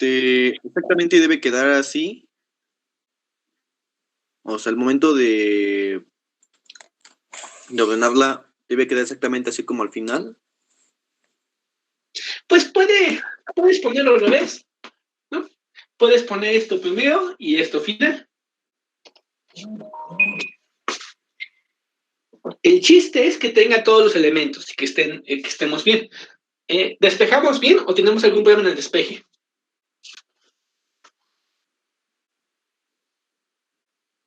exactamente debe quedar así. O sea, al momento de ordenarla, debe quedar exactamente así como al final. Pues puedes ponerlo al revés, ¿no? Puedes poner esto primero y esto final. El chiste es que tenga todos los elementos y que estemos bien. ¿Despejamos bien o tenemos algún problema en el despeje?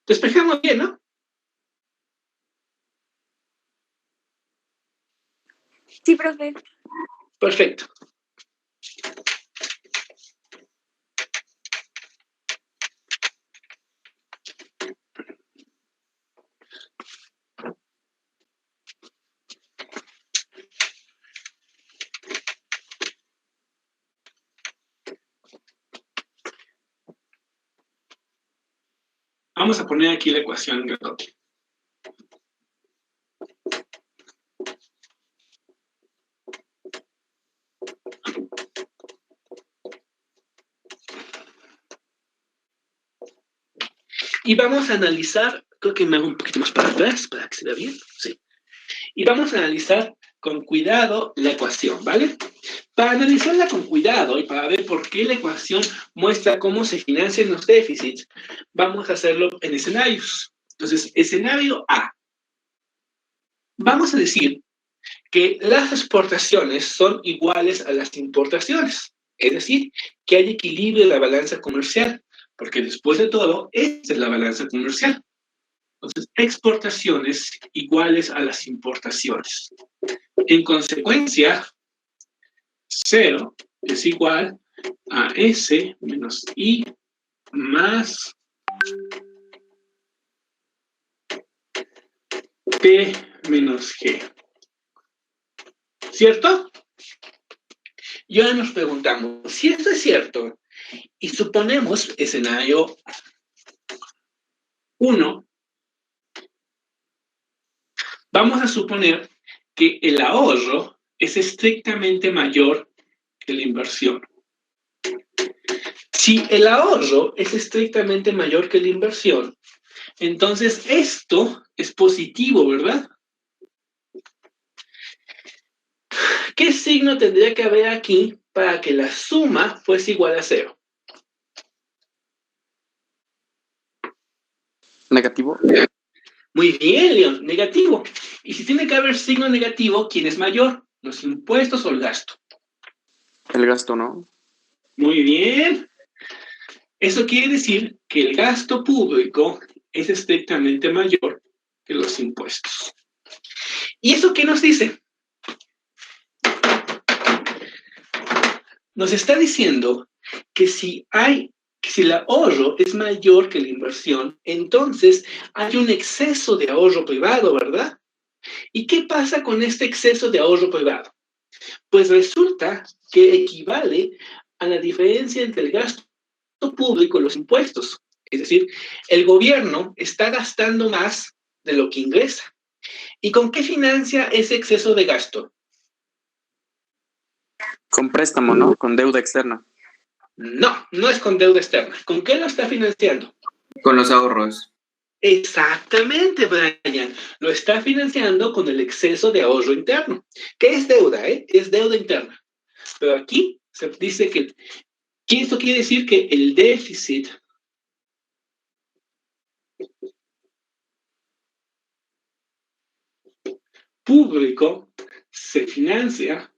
Despejamos bien, ¿no? Sí, profe. Perfecto. Vamos a poner aquí la ecuación grandote. Y vamos a analizar, creo que me hago un poquito más para atrás, para que se vea bien, sí. Y vamos a analizar con cuidado la ecuación, ¿vale? Para analizarla con cuidado y para ver por qué la ecuación muestra cómo se financian los déficits, vamos a hacerlo en escenarios. Entonces, escenario A. Vamos a decir que las exportaciones son iguales a las importaciones, es decir, que hay equilibrio de la balanza comercial, porque después de todo, esta es la balanza comercial. Entonces, exportaciones iguales a las importaciones. En consecuencia, 0 es igual a S menos I más P menos G. ¿Cierto? Y ahora nos preguntamos, si esto es cierto, y suponemos escenario 1, vamos a suponer que el ahorro es estrictamente mayor que la inversión. Si el ahorro es estrictamente mayor que la inversión, entonces esto es positivo, ¿verdad? ¿Qué signo tendría que haber aquí para que la suma fuese igual a 0? Negativo. Muy bien, León, negativo. Y si tiene que haber signo negativo, ¿quién es mayor? ¿Los impuestos o el gasto? El gasto, ¿no? Muy bien. Eso quiere decir que el gasto público es estrictamente mayor que los impuestos. ¿Y eso qué nos dice? Nos está diciendo que si el ahorro es mayor que la inversión, entonces hay un exceso de ahorro privado, ¿verdad? ¿Y qué pasa con este exceso de ahorro privado? Pues resulta que equivale a la diferencia entre el gasto público y los impuestos. Es decir, el gobierno está gastando más de lo que ingresa. ¿Y con qué financia ese exceso de gasto? Con préstamo, ¿no? Con deuda externa. No, no es con deuda externa. ¿Con qué lo está financiando? Con los ahorros. Exactamente, Brian. Lo está financiando con el exceso de ahorro interno. ¿Qué es deuda? Es deuda interna. Pero aquí se dice que esto quiere decir que el déficit público se financia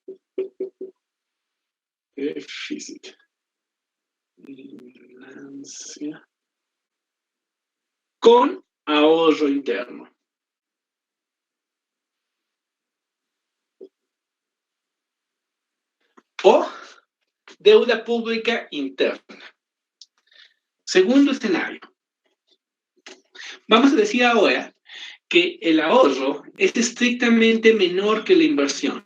con ahorro interno. O deuda pública interna. Segundo escenario. Vamos a decir ahora que el ahorro es estrictamente menor que la inversión.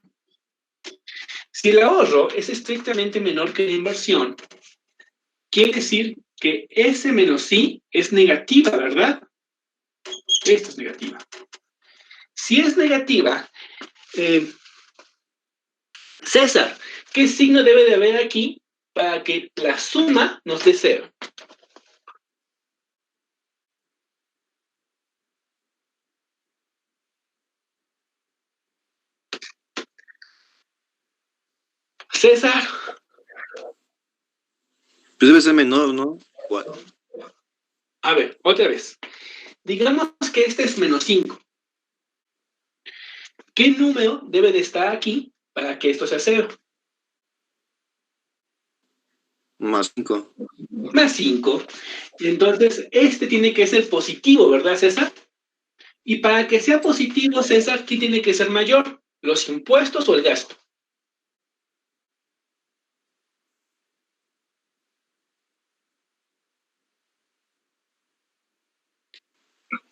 Si el ahorro es estrictamente menor que la inversión, quiere decir que S menos I es negativa, ¿verdad? Esto es negativa. Si es negativa, César, ¿qué signo debe de haber aquí para que la suma nos dé 0. César, Pues debe ser menor, ¿no? 4. a ver, otra vez. Digamos que este es menos 5. ¿Qué número debe de estar aquí para que esto sea 0? Más 5. Más 5. Entonces, este tiene que ser positivo, ¿verdad, César? Y para que sea positivo, César, ¿qué tiene que ser mayor? ¿Los impuestos o el gasto?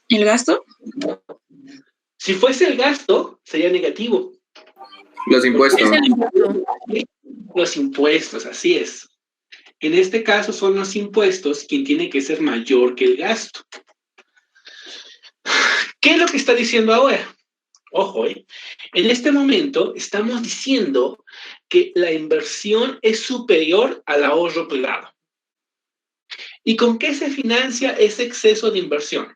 ¿El gasto? Si fuese el gasto, sería negativo. Los impuestos. Es el impuesto. Los impuestos, así es. En este caso son los impuestos quien tiene que ser mayor que el gasto. ¿Qué es lo que está diciendo ahora? Ojo, en este momento estamos diciendo que la inversión es superior al ahorro privado. ¿Y con qué se financia ese exceso de inversión?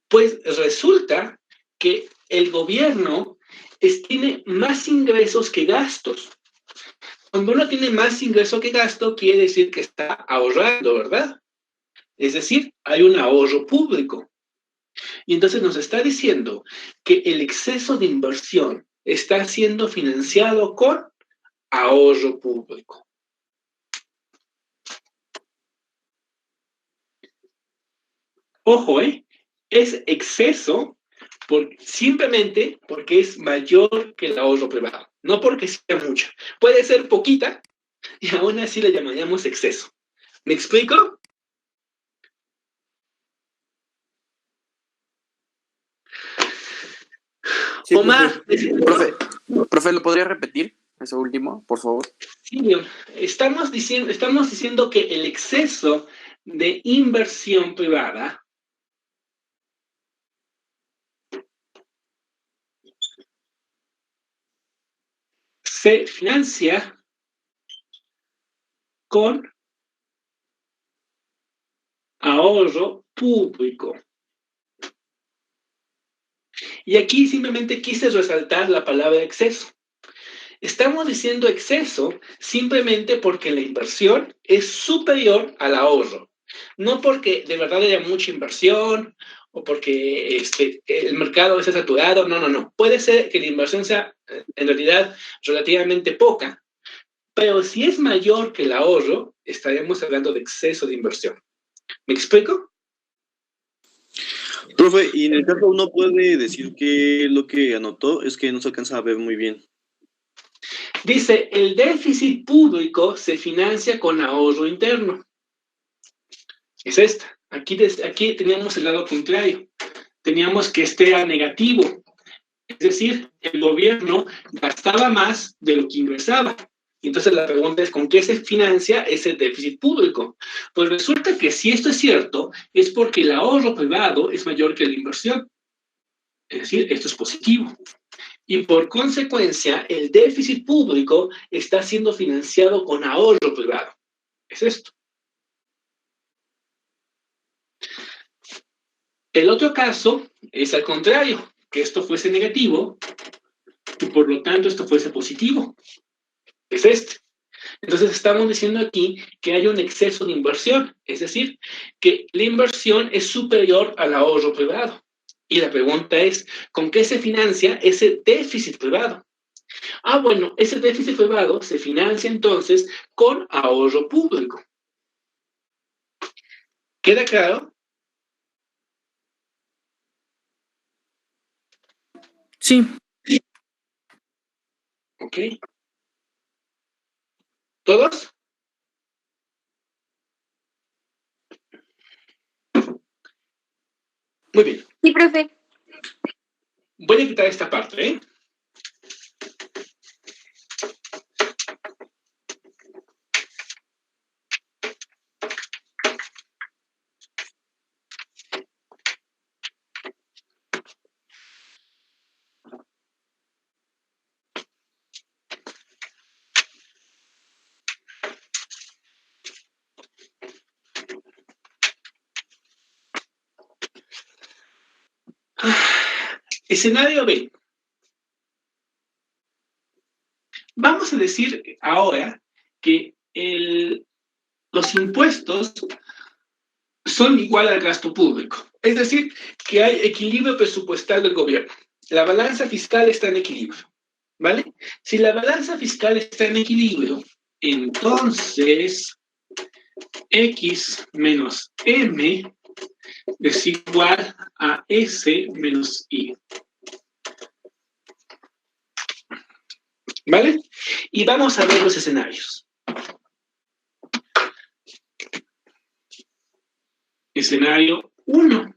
Pues resulta que el gobierno tiene más ingresos que gastos. Cuando uno tiene más ingreso que gasto, quiere decir que está ahorrando, ¿verdad? Es decir, hay un ahorro público. Y entonces nos está diciendo que el exceso de inversión está siendo financiado con ahorro público. Ojo, es exceso simplemente porque es mayor que el ahorro privado, no porque sea mucho. Puede ser poquita y aún así le llamaríamos exceso. ¿Me explico? Sí, Omar, profe, ¿lo podría repetir? Eso último, por favor. sí, estamos diciendo que el exceso de inversión privada se financia con ahorro público. Y aquí simplemente quise resaltar la palabra exceso. Estamos diciendo exceso simplemente porque la inversión es superior al ahorro. No porque de verdad haya mucha inversión o porque el mercado esté saturado. No, no, no. Puede ser que la inversión sea en realidad relativamente poca. Pero si es mayor que el ahorro, estaremos hablando de exceso de inversión. ¿Me explico? Profe, y en el caso uno puede decir que lo que anotó es que no se alcanza a ver muy bien. Dice, el déficit público se financia con ahorro interno. Es esta. Aquí teníamos el lado contrario. Teníamos que este era negativo. Es decir, el gobierno gastaba más de lo que ingresaba. Entonces la pregunta es, ¿con qué se financia ese déficit público? Pues resulta que si esto es cierto, es porque el ahorro privado es mayor que la inversión. Es decir, esto es positivo. Y por consecuencia, el déficit público está siendo financiado con ahorro privado. Es esto. El otro caso es al contrario, que esto fuese negativo y por lo tanto esto fuese positivo. Es este. Entonces estamos diciendo aquí que hay un exceso de inversión, es decir, que la inversión es superior al ahorro privado. Y la pregunta es, ¿con qué se financia ese déficit privado? Ah, bueno, ese déficit privado se financia entonces con ahorro público. ¿Queda claro? Sí. ¿Ok? ¿Todos? Muy bien. Sí, profe. Voy a quitar esta parte, ¿eh? Escenario B. Vamos a decir ahora que los impuestos son igual al gasto público. Es decir, que hay equilibrio presupuestal del gobierno. La balanza fiscal está en equilibrio, ¿vale? Si la balanza fiscal está en equilibrio, entonces X menos M es igual a S menos I. ¿Vale? Y vamos a ver los escenarios. Escenario 1.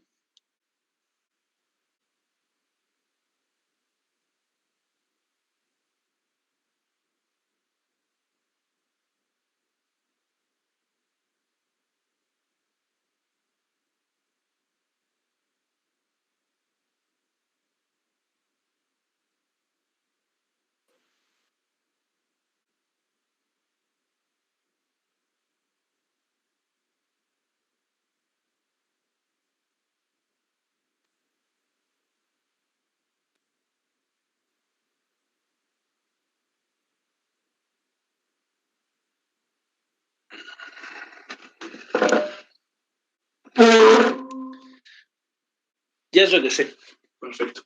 Ya regresé. Perfecto.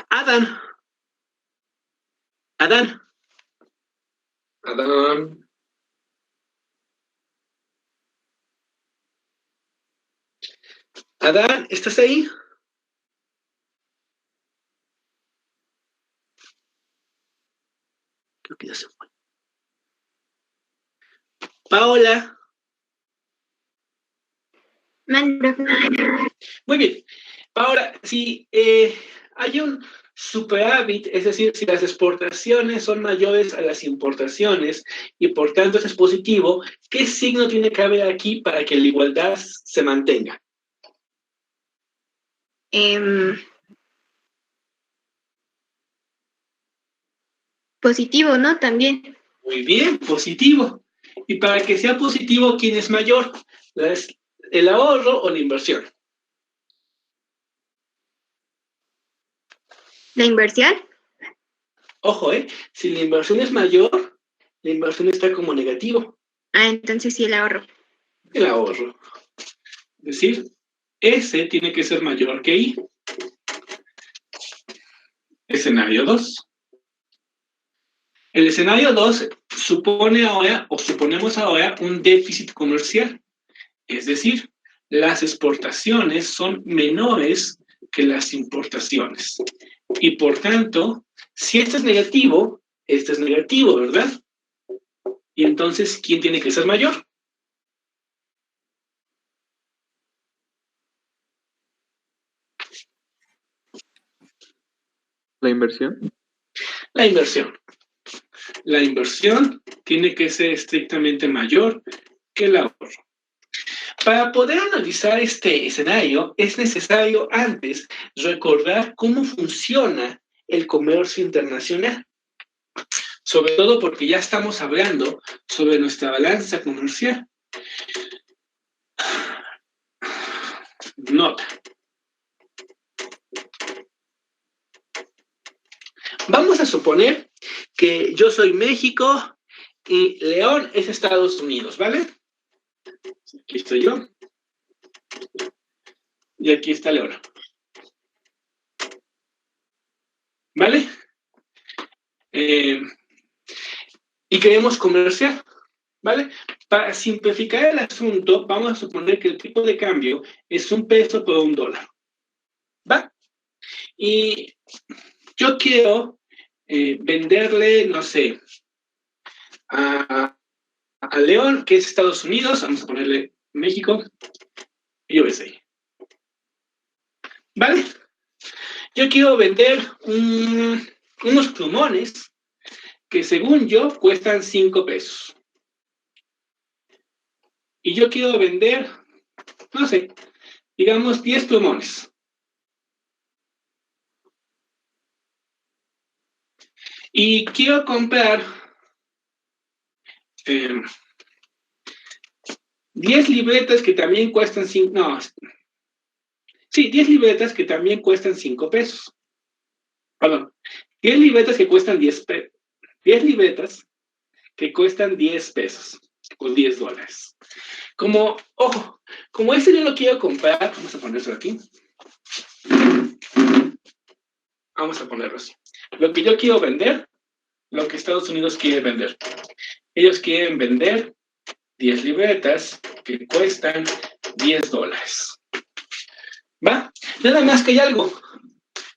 Adán. Adán. Adán. Adán, ¿estás ahí? Creo que ya se fue. Paola. Muy bien. Ahora, si hay un superávit, es decir, si las exportaciones son mayores a las importaciones y por tanto eso es positivo, ¿qué signo tiene que haber aquí para que la igualdad se mantenga? Positivo, ¿no? También. Muy bien, positivo. Y para que sea positivo, ¿quién es mayor? ¿El ahorro o la inversión? ¿La inversión? Ojo, si la inversión es mayor, la inversión está como negativo. Ah, entonces sí el ahorro. El ahorro. Es decir, S tiene que ser mayor que I. Escenario 2. El escenario 2 supone ahora, o suponemos ahora, un déficit comercial. Es decir, las exportaciones son menores que las importaciones. Y por tanto, si este es negativo, ¿verdad? Y entonces, ¿quién tiene que ser mayor? ¿La inversión? La inversión. La inversión tiene que ser estrictamente mayor que el ahorro. Para poder analizar este escenario, es necesario antes recordar cómo funciona el comercio internacional. Sobre todo porque ya estamos hablando sobre nuestra balanza comercial. Nota. Vamos a suponer que yo soy México y León es Estados Unidos, ¿vale? Aquí estoy yo. Y aquí está León. ¿Vale? Y queremos comerciar, ¿vale? Para simplificar el asunto, vamos a suponer que el tipo de cambio es $1 por $1. ¿Va? Y yo quiero venderle, no sé, a León, que es Estados Unidos, vamos a ponerle México y USA. ¿Vale? Yo quiero vender unos plumones que según yo cuestan $5. Y yo quiero vender, no sé, digamos 10 plumones. Y quiero comprar 10 libretas que también cuestan 5, no, Sí, 10 libretas que también cuestan 5 pesos. Perdón, 10 libretas que cuestan 10 libretas que cuestan 10 pesos o 10 dólares. Como, ojo, como este yo lo quiero comprar, vamos a ponerlo aquí. Vamos a ponerlo así. Lo que yo quiero vender, lo que Estados Unidos quiere vender. Ellos quieren vender 10 libretas que cuestan 10 dólares. ¿Va? Nada más que hay algo.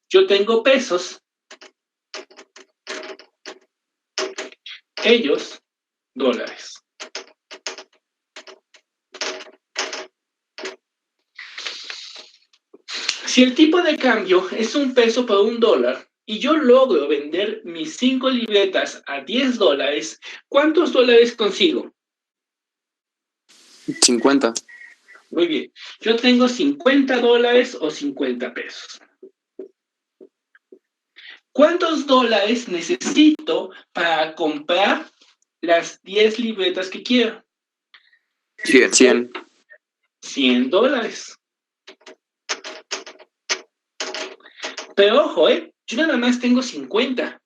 Yo tengo pesos. Ellos, dólares. Si el tipo de cambio es 1 peso por 1 dólar y yo logro vender mis 5 libretas a 10 dólares, ¿cuántos dólares consigo? 50. Muy bien. Yo tengo 50 dólares o 50 pesos. ¿Cuántos dólares necesito para comprar las 10 libretas que quiero? 100. 100 dólares. Pero ojo, yo nada más tengo 50.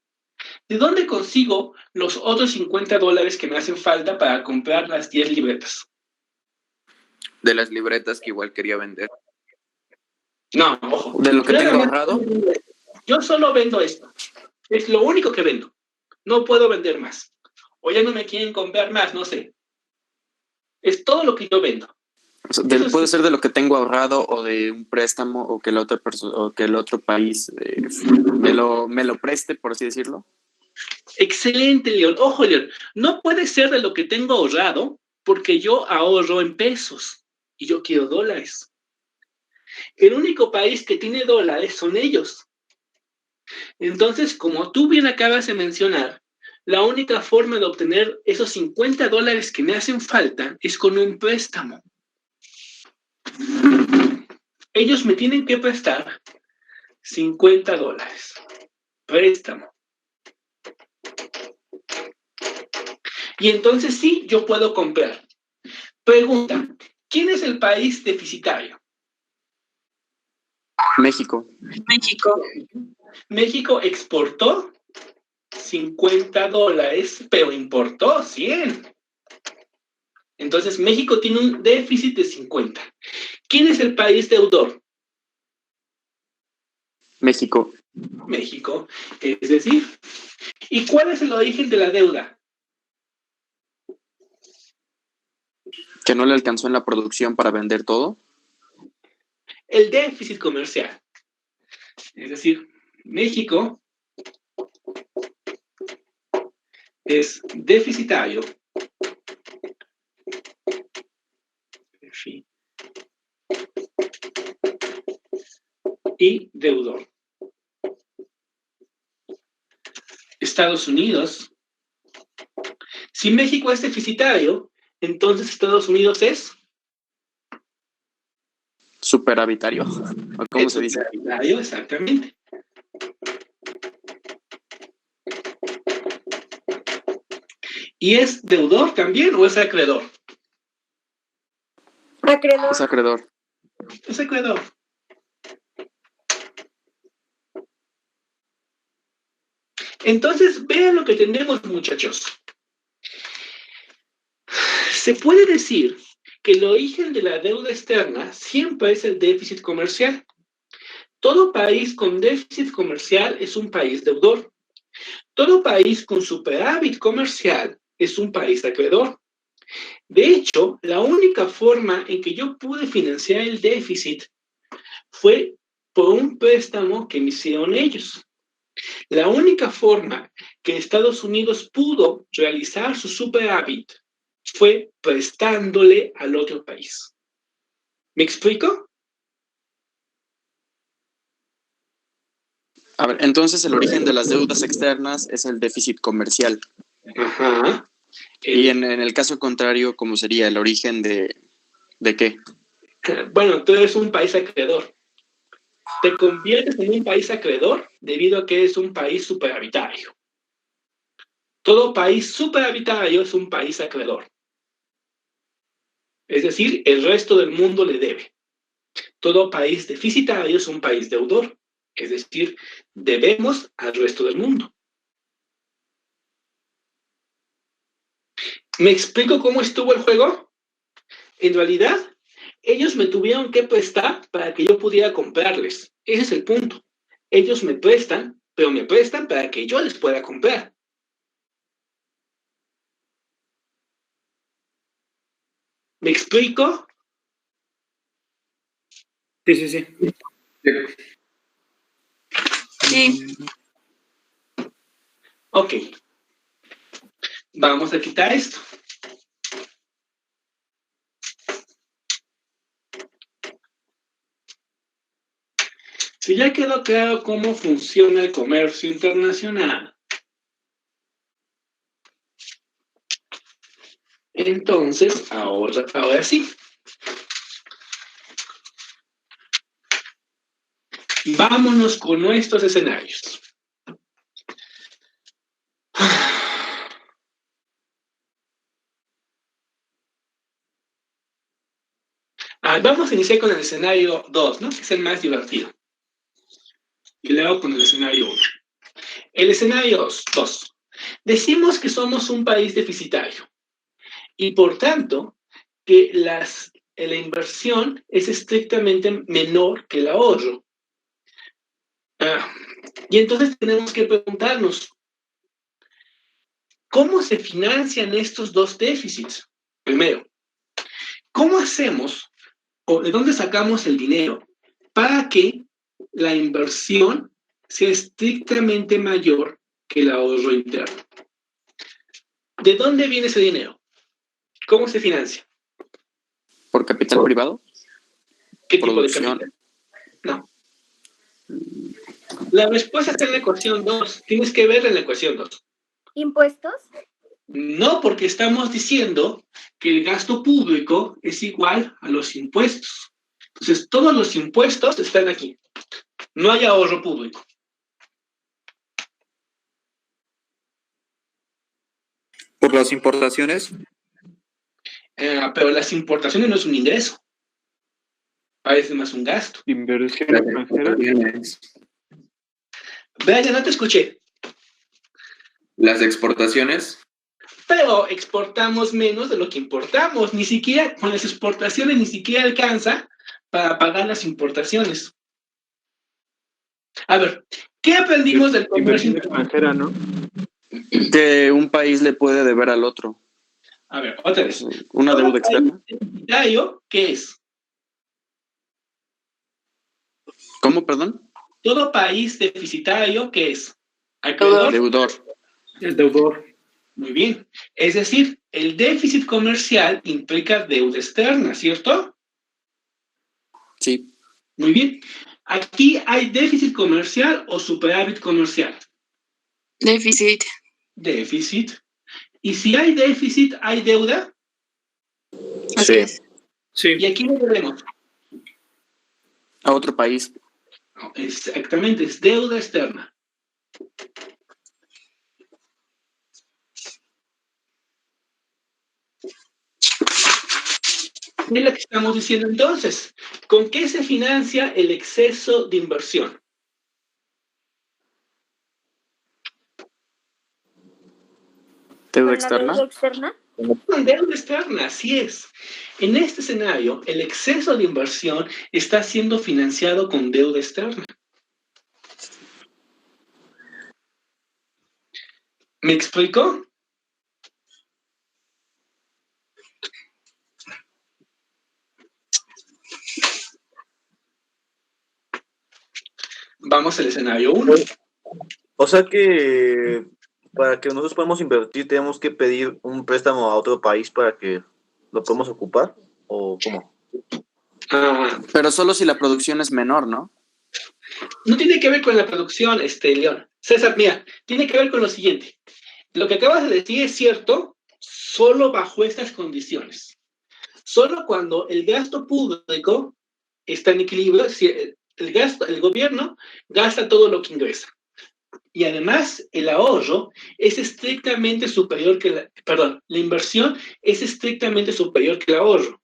¿De dónde consigo los otros 50 dólares que me hacen falta para comprar las 10 libretas? De las libretas que igual quería vender. No, ojo. De lo que Yo tengo nada más- ahorrado. Yo solo vendo esto. Es lo único que vendo. No puedo vender más. O ya no me quieren comprar más, no sé. Es todo lo que yo vendo. O sea, Eso puede sí. ser de lo que tengo ahorrado o de un préstamo o que el otro país me lo preste, por así decirlo. Excelente, León. Ojo, León. No puede ser de lo que tengo ahorrado porque yo ahorro en pesos y yo quiero dólares. El único país que tiene dólares son ellos. Entonces, como tú bien acabas de mencionar, la única forma de obtener esos 50 dólares que me hacen falta es con un préstamo. Ellos me tienen que prestar 50 dólares. Préstamo. Y entonces sí, yo puedo comprar. Pregunta, ¿quién es el país deficitario? México. México. México exportó 50 dólares, pero importó 100. Entonces, México tiene un déficit de 50. ¿Quién es el país deudor? México. México. Es decir, ¿y cuál es el origen de la deuda? Que no le alcanzó en la producción para vender todo. El déficit comercial. Es decir, México es deficitario y deudor. Estados Unidos. Si México es deficitario, entonces Estados Unidos es Superavitario. ¿O cómo se dice? superavitario, exactamente. ¿Y es deudor también o es acreedor? Acreedor. Es acreedor. Es acreedor. Entonces, vean lo que tenemos, muchachos. Se puede decir que el origen de la deuda externa siempre es el déficit comercial. Todo país con déficit comercial es un país deudor. Todo país con superávit comercial es un país acreedor. De hecho, la única forma en que yo pude financiar el déficit fue por un préstamo que me hicieron ellos. La única forma que Estados Unidos pudo realizar su superávit fue prestándole al otro país. ¿Me explico? A ver, entonces el origen de las deudas externas es el déficit comercial. Ajá. Y en el caso contrario, ¿cómo sería el origen de qué? Bueno, tú eres un país acreedor. Te conviertes en un país acreedor debido a que eres un país superavitario. Todo país superavitario es un país acreedor. Es decir, el resto del mundo le debe. todo país deficitario es un país deudor, es decir, debemos al resto del mundo. ¿Me explico cómo estuvo el juego? En realidad, ellos me tuvieron que prestar para que yo pudiera comprarles. Ese es el punto. Ellos me prestan, pero me prestan para que yo les pueda comprar. ¿Me explico? Sí, sí, sí. Sí. Ok. Vamos a quitar esto. Si ya quedó claro cómo funciona el comercio internacional, entonces, ahora sí. Vámonos con nuestros escenarios. Vamos a iniciar con el escenario 2, ¿no? Que es el más divertido. Y luego con el escenario 1. El escenario 2. Decimos que somos un país deficitario. Y por tanto, que la inversión es estrictamente menor que el ahorro. Y entonces tenemos que preguntarnos, ¿cómo se financian estos dos déficits? Primero, ¿cómo hacemos o de dónde sacamos el dinero para que la inversión sea estrictamente mayor que el ahorro interno? ¿De dónde viene ese dinero? ¿Cómo se financia? ¿Por capital privado? ¿Qué tipo de Producción. capital? No. La respuesta está en la ecuación 2. Tienes que ver en la ecuación 2. ¿Impuestos? No, porque estamos diciendo que el gasto público es igual a los impuestos. Entonces, todos los impuestos están aquí. No hay ahorro público. Por las importaciones. Pero las importaciones no es un ingreso. Parece más un gasto. Inversión extranjera. Brian, no te escuché. Las exportaciones. Pero exportamos menos de lo que importamos. Ni siquiera, con las exportaciones, ni siquiera alcanza para pagar las importaciones. A ver, ¿qué aprendimos del comercio Inversión extranjera, ¿no? Que un país le puede deber al otro. A ver, otra vez. Una deuda externa. ¿Qué es? ¿Cómo, perdón? Todo país deficitario, ¿qué es? ¿Acreedor? Deudor. El deudor. Muy bien. Es decir, el déficit comercial implica deuda externa, ¿cierto? Sí. Muy bien. ¿Aquí hay déficit comercial o superávit comercial? Déficit. Déficit. ¿Y si hay déficit, hay deuda? Así es. Sí. ¿Y aquí lo debemos? A otro país. Exactamente, es deuda externa. ¿Qué es lo que estamos diciendo entonces? ¿Con qué se financia el exceso de inversión? Deuda externa. ¿Deuda externa? Con deuda externa, así es. En este escenario, el exceso de inversión está siendo financiado con deuda externa. ¿Me explico? Vamos al escenario 1. O sea que para que nosotros podamos invertir tenemos que pedir un préstamo a otro país para que lo podamos ocupar, ¿o cómo? Pero solo si la producción es menor, ¿no? No tiene que ver con la producción, León. César, mira, tiene que ver con lo siguiente. Lo que acabas de decir es cierto, solo bajo estas condiciones. Solo cuando el gasto público está en equilibrio, si el gobierno gasta todo lo que ingresa. Y además, el ahorro es estrictamente superior que la inversión es estrictamente superior que el ahorro.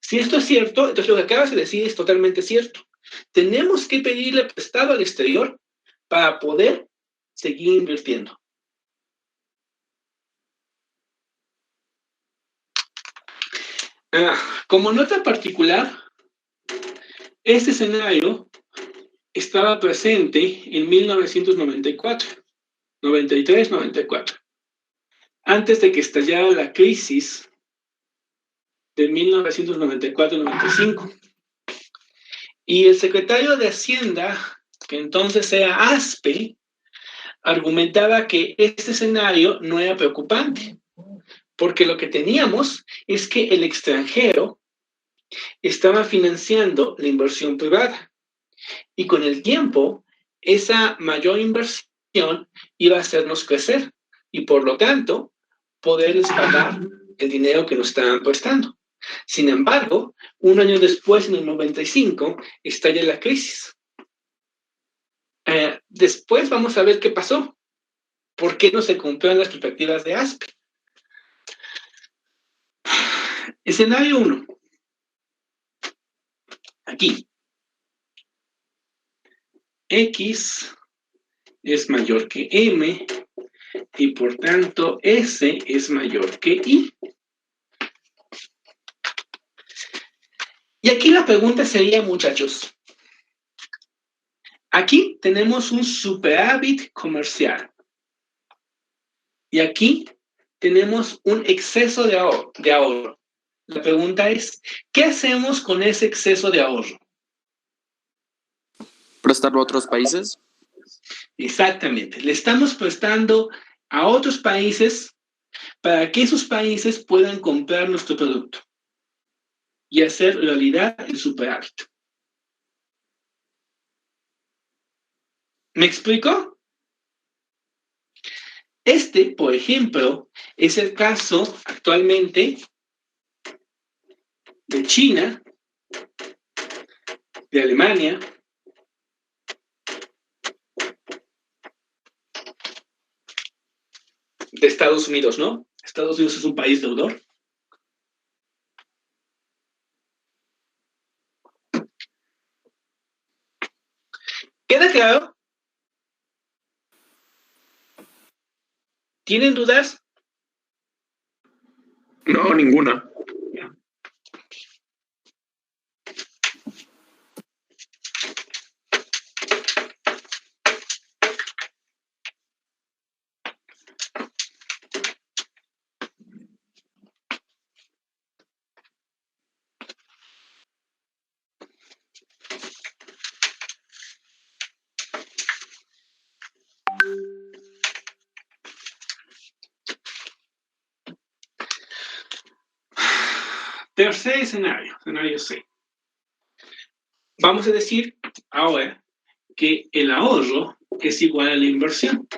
Si esto es cierto, entonces lo que acabas de decir es totalmente cierto. Tenemos que pedirle prestado al exterior para poder seguir invirtiendo. Como nota particular, este escenario estaba presente en 1994, 93, 94, antes de que estallara la crisis de 1994-95. Y el secretario de Hacienda, que entonces era Aspe, argumentaba que este escenario no era preocupante, porque lo que teníamos es que el extranjero estaba financiando la inversión privada, y con el tiempo, esa mayor inversión iba a hacernos crecer, y por lo tanto, poderles pagar el dinero que nos estaban prestando. Sin embargo, un año después, en el 95, estalla la crisis. Después vamos a ver qué pasó. ¿Por qué no se cumplieron las expectativas de Aspe? Escenario 1. Aquí. X es mayor que M y por tanto S es mayor que Y. Y aquí la pregunta sería, muchachos, aquí tenemos un superávit comercial y aquí tenemos un exceso de ahorro. La pregunta es, ¿qué hacemos con ese exceso de ahorro? ¿Prestarlo a otros países? Exactamente, le estamos prestando a otros países para que esos países puedan comprar nuestro producto y hacer realidad el superávit. ¿Me explico? Este, por ejemplo, es el caso actualmente de China, de Alemania, de Estados Unidos, ¿no? Estados Unidos es un país deudor. ¿Queda claro? ¿Tienen dudas? No, ninguna. Tercer escenario, escenario C. Vamos a decir ahora que el ahorro es igual a la inversión.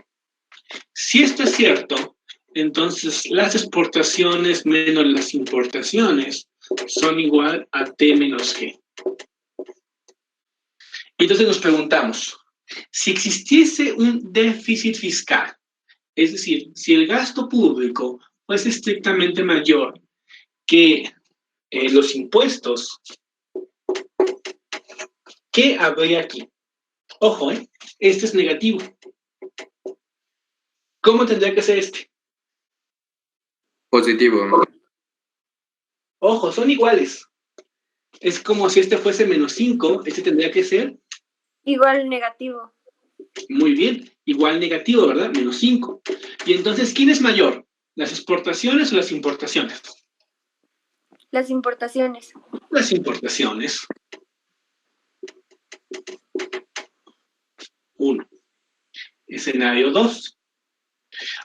Si esto es cierto, entonces las exportaciones menos las importaciones son igual a T menos G. Entonces nos preguntamos, si existiese un déficit fiscal, es decir, si el gasto público fuese estrictamente mayor que los impuestos, ¿qué habría aquí? Ojo, este es negativo. ¿Cómo tendría que ser este? Positivo. Ojo, son iguales. Es como si este fuese menos 5, este tendría que ser... Igual negativo. Muy bien, igual negativo, ¿verdad? Menos 5. Y entonces, ¿quién es mayor? ¿Las exportaciones o las importaciones? Las importaciones. Las importaciones. 1. Escenario 2.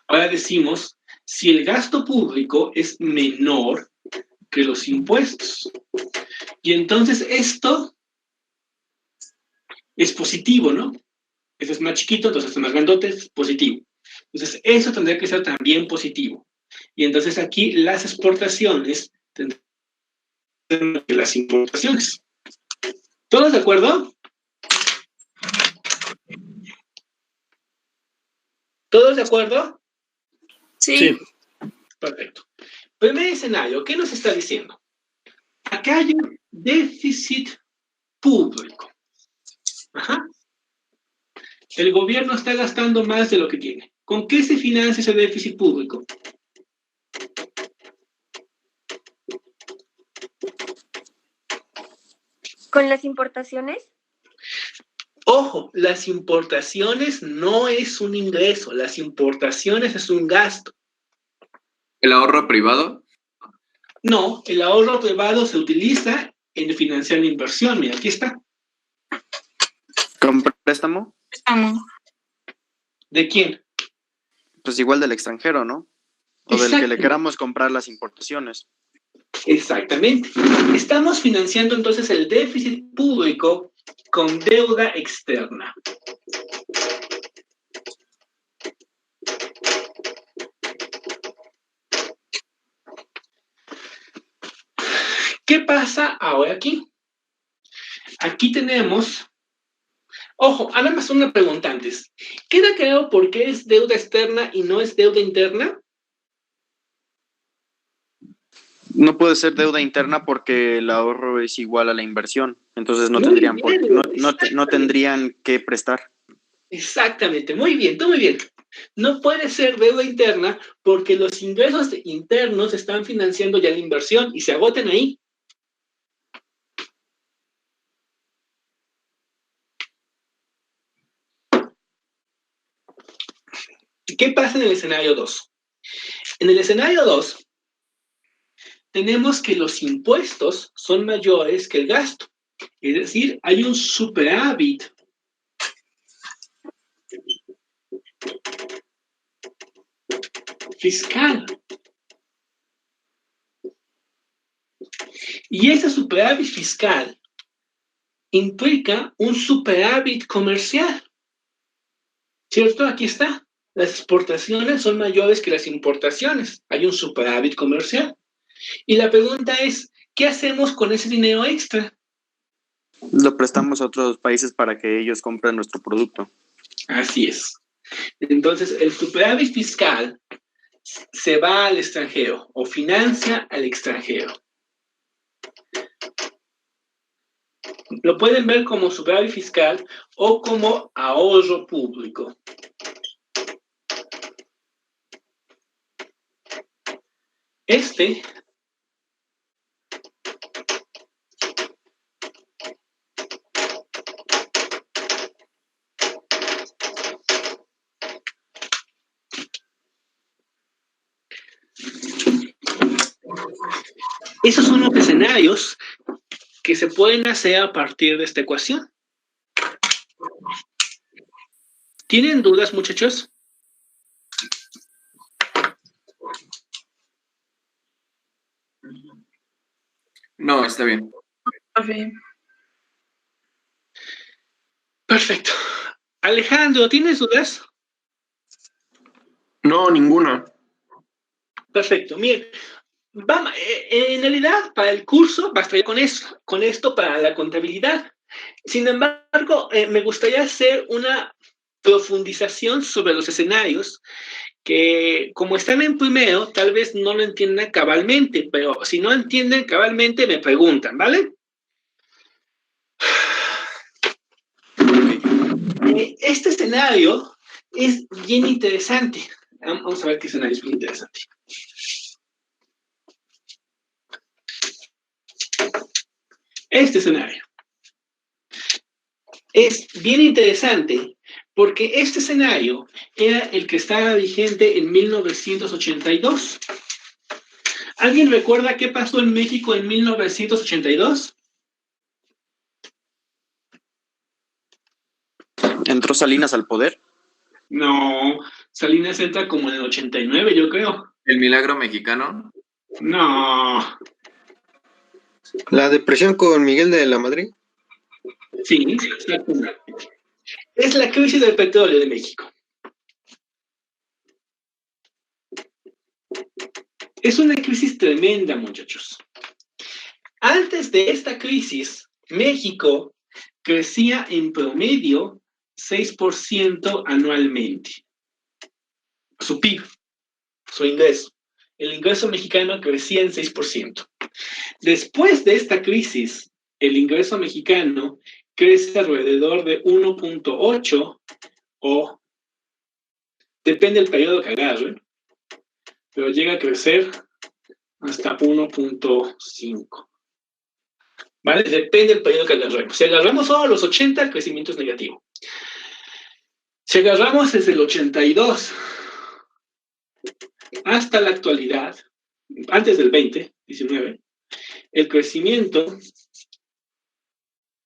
Ahora decimos, si el gasto público es menor que los impuestos. Y entonces esto es positivo, ¿no? Este es más chiquito, entonces este es más grandote, es positivo. Entonces eso tendría que ser también positivo. Y entonces aquí las exportaciones tendrían que las importaciones. ¿Todos de acuerdo? ¿Todos de acuerdo? Sí. Perfecto. Primer escenario, ¿qué nos está diciendo? Acá hay un déficit público. Ajá. El gobierno está gastando más de lo que tiene. ¿Con qué se financia ese déficit público? ¿Con las importaciones? Ojo, las importaciones no es un ingreso, las importaciones es un gasto. ¿El ahorro privado? No, el ahorro privado se utiliza en financiar la inversión. Mira, aquí está. ¿Con préstamo? Estamos. ¿De quién? Pues igual del extranjero, ¿no? O del que le Exacto. queramos comprar las importaciones. Exactamente. Estamos financiando entonces el déficit público con deuda externa. ¿Qué pasa ahora aquí? Aquí tenemos... Ojo, nada más una pregunta antes. ¿Queda claro por qué es deuda externa y no es deuda interna? No puede ser deuda interna porque el ahorro es igual a la inversión. Entonces no Muy tendrían, bien, no tendrían que prestar. Exactamente, muy bien, tú muy bien. No puede ser deuda interna porque los ingresos internos están financiando ya la inversión y se agotan ahí. ¿Qué pasa en el escenario 2? En el escenario 2, tenemos que los impuestos son mayores que el gasto. Es decir, hay un superávit fiscal. Y ese superávit fiscal implica un superávit comercial. ¿Cierto? Aquí está. Las exportaciones son mayores que las importaciones. Hay un superávit comercial. Y la pregunta es, ¿qué hacemos con ese dinero extra? Lo prestamos a otros países para que ellos compren nuestro producto. Así es. Entonces, el superávit fiscal se va al extranjero o financia al extranjero. Lo pueden ver como superávit fiscal o como ahorro público. Este esos son los escenarios que se pueden hacer a partir de esta ecuación. ¿Tienen dudas, muchachos? No, está bien. Perfecto. Alejandro, ¿tienes dudas? No, ninguna. Perfecto. Miren, vamos, en realidad, para el curso bastaría con esto para la contabilidad. Sin embargo, me gustaría hacer una profundización sobre los escenarios que, como están en primero, tal vez no lo entiendan cabalmente, pero si no entienden cabalmente, me preguntan, ¿vale? Este escenario es bien interesante. Vamos a ver qué escenario es bien interesante. Este escenario es bien interesante porque este escenario era el que estaba vigente en 1982. ¿Alguien recuerda qué pasó en México en 1982? ¿Entró Salinas al poder? No, Salinas entra como en el 89, yo creo. ¿El milagro mexicano? No. ¿La depresión con Miguel de la Madrid? Sí, exactamente. Es la crisis del petróleo de México. Es una crisis tremenda, muchachos. Antes de esta crisis, México crecía en promedio 6% anualmente. Su PIB, su ingreso. El ingreso mexicano crecía en 6%. Después de esta crisis, el ingreso mexicano crece alrededor de 1.8 o depende del periodo que agarren, pero llega a crecer hasta 1.5. ¿Vale? Depende del periodo que agarremos. Si agarramos solo los 80, el crecimiento es negativo. Si agarramos desde el 82 hasta la actualidad, antes del 2019, el crecimiento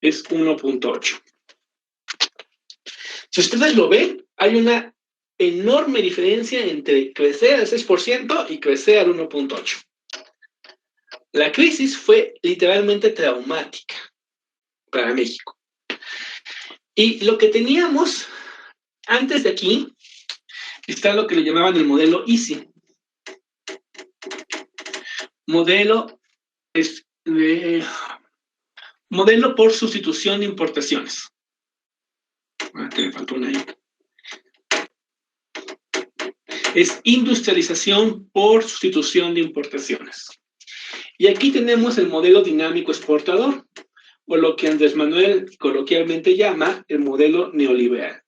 es 1.8. Si ustedes lo ven, hay una enorme diferencia entre crecer al 6% y crecer al 1.8. La crisis fue literalmente traumática para México. Y lo que teníamos antes de aquí está lo que le llamaban el modelo EASY. Modelo por sustitución de importaciones. Que me faltó una ahí. Es industrialización por sustitución de importaciones. Y aquí tenemos el modelo dinámico exportador, o lo que Andrés Manuel coloquialmente llama el modelo neoliberal.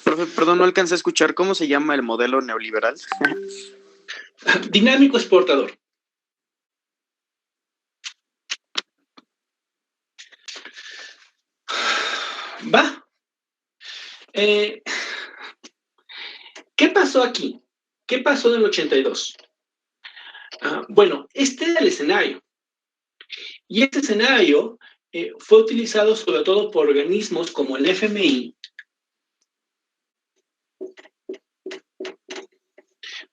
Profe, perdón, no alcancé a escuchar. ¿Cómo se llama el modelo neoliberal? Dinámico exportador. ¿Va? ¿Qué pasó aquí? ¿Qué pasó en el 82? Bueno, este era el escenario. Y este escenario fue utilizado sobre todo por organismos como el FMI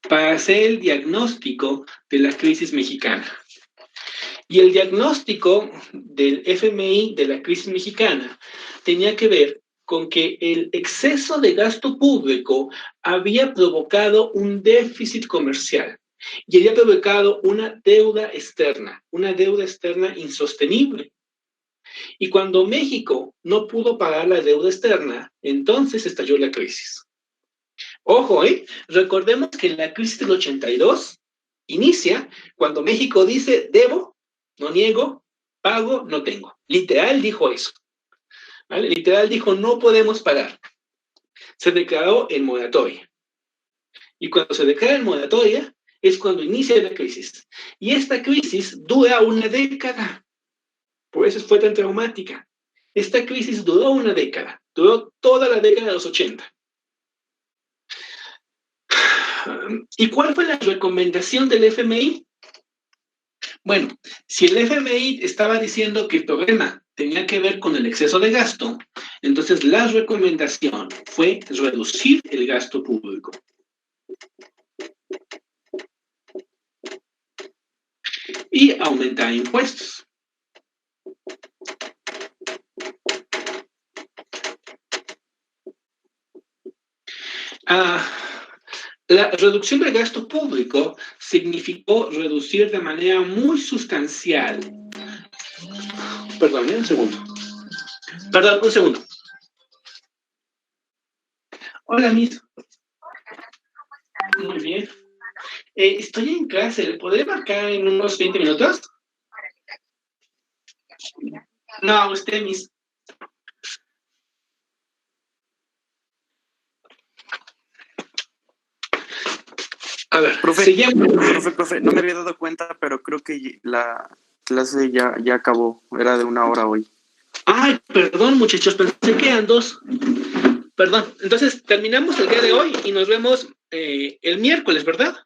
para hacer el diagnóstico de la crisis mexicana. Y el diagnóstico del FMI de la crisis mexicana tenía que ver con que el exceso de gasto público había provocado un déficit comercial y había provocado una deuda externa insostenible. Y cuando México no pudo pagar la deuda externa, entonces estalló la crisis. Ojo, recordemos que la crisis del 82 inicia cuando México dice, debo, no niego, pago, no tengo. Literal dijo eso. ¿Vale? Literal dijo, no podemos pagar. Se declaró en moratoria. Y cuando se declara en moratoria, es cuando inicia la crisis. Y esta crisis dura una década. Por eso fue tan traumática. Esta crisis duró una década. Duró toda la década de los 80. ¿Y cuál fue la recomendación del FMI? Bueno, si el FMI estaba diciendo que el problema tenía que ver con el exceso de gasto, entonces la recomendación fue reducir el gasto público. Y aumentar impuestos. La reducción del gasto público significó reducir de manera muy sustancial. Perdón, un segundo. Perdón, un segundo. Hola, Miss. Muy bien. Estoy en clase. ¿Le podré marcar en unos 20 minutos? No, usted, Miss. A ver, profe, no me había dado cuenta, pero creo que la clase ya acabó. Era de 1 hora hoy. Ay, perdón, muchachos, pensé que eran 2. Perdón. Entonces, terminamos el día de hoy y nos vemos el miércoles, ¿verdad?